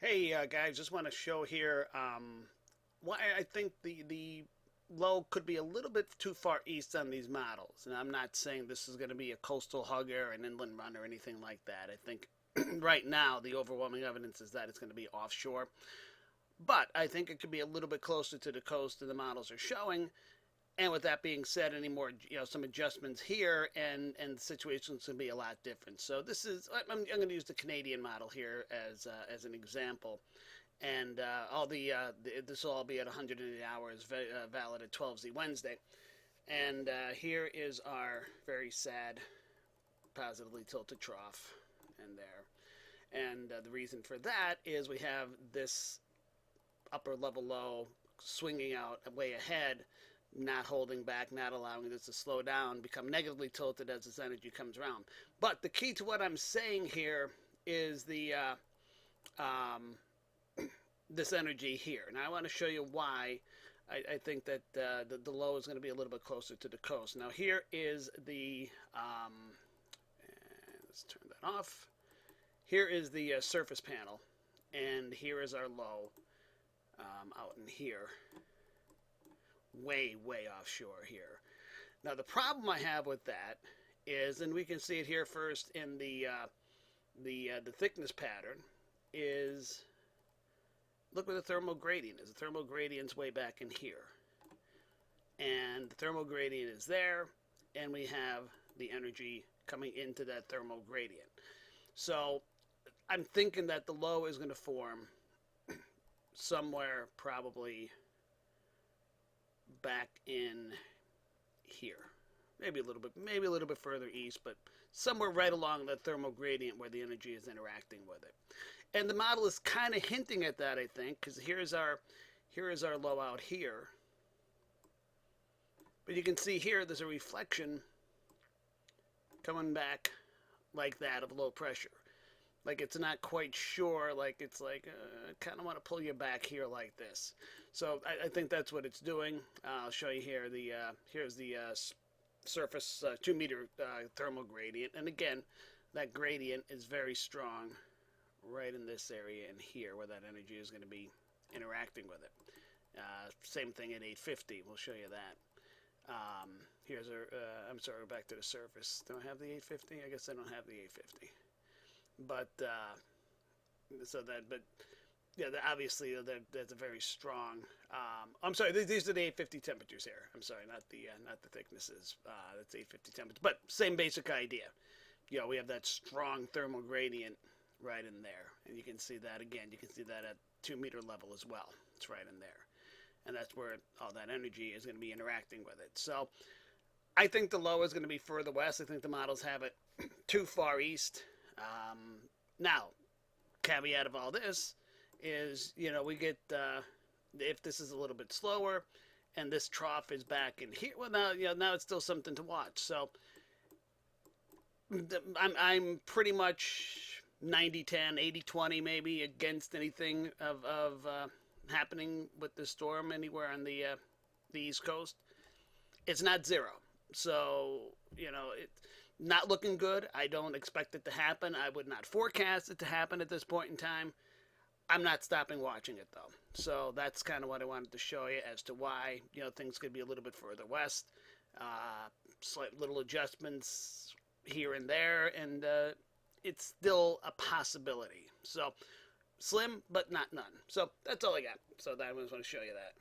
Hey guys, just want to show here why I think the low could be a little bit too far east on these models. And I'm not saying this is going to be a coastal hugger, an inland run, or anything like that. I think right now the overwhelming evidence is that it's going to be offshore. But I think it could be a little bit closer to the coast than the models are showing. And with that being said, any more some adjustments here, and the situation's going to be a lot different. So this is I'm going to use the Canadian model here as an example, and this will all be at 180 hours, valid at 12Z Wednesday. And here is our very sad, positively tilted trough, and there. And the reason for that is we have this upper level low swinging out way ahead, not holding back, not allowing this to slow down, become negatively tilted as this energy comes around. But the key to what I'm saying here is the this energy here. Now I want to show you why I think that the low is going to be a little bit closer to the coast. Now here is the let's turn that off. Here is the surface panel, and here is our low out in here, way offshore here. Now the problem I have with that is, and we can see it here first in the thickness pattern, is look where the thermal gradient is. The thermal gradient's way back in here, and the thermal gradient is there, and we have the energy coming into that thermal gradient. So I'm thinking that the low is going to form somewhere probably back in here, maybe a little bit further east, but somewhere right along the thermal gradient where the energy is interacting with it. And the model is kind of hinting at that, I think, because here is our low out here, but you can see here there's a reflection coming back like that of low pressure. Like it's not quite sure, like it's like I kind of want to pull you back here like this. So I think that's what it's doing. I'll show you here. Here's the surface 2 meter thermal gradient, and again, that gradient is very strong right in this area and here where that energy is going to be interacting with it. Same thing at 850. We'll show you that. Here's our. I'm sorry, back to the surface. Do I have the 850? I guess I don't have the 850. But yeah, obviously that's a very strong. I'm sorry, these are the 850 temperatures here. I'm sorry, not the thicknesses. That's 850 temperatures, but same basic idea. We have that strong thermal gradient right in there, and you can see that again. You can see that at 2 meter level as well. It's right in there, and that's where all that energy is going to be interacting with it. So I think the low is going to be further west. I think the models have it too far east. Now, caveat of all this is, we get, if this is a little bit slower and this trough is back in here, well, now it's still something to watch. So I'm pretty much 90-10, 80-20 maybe against anything of happening with the storm anywhere on the East Coast. It's not zero. So, not looking good. I don't expect it to happen. I would not forecast it to happen at this point in time. I'm not stopping watching it though. So that's kind of what I wanted to show you as to why things could be a little bit further west. Slight little adjustments here and there, and it's still a possibility. So slim, but not none. So that's all I got. So I just want to show you that.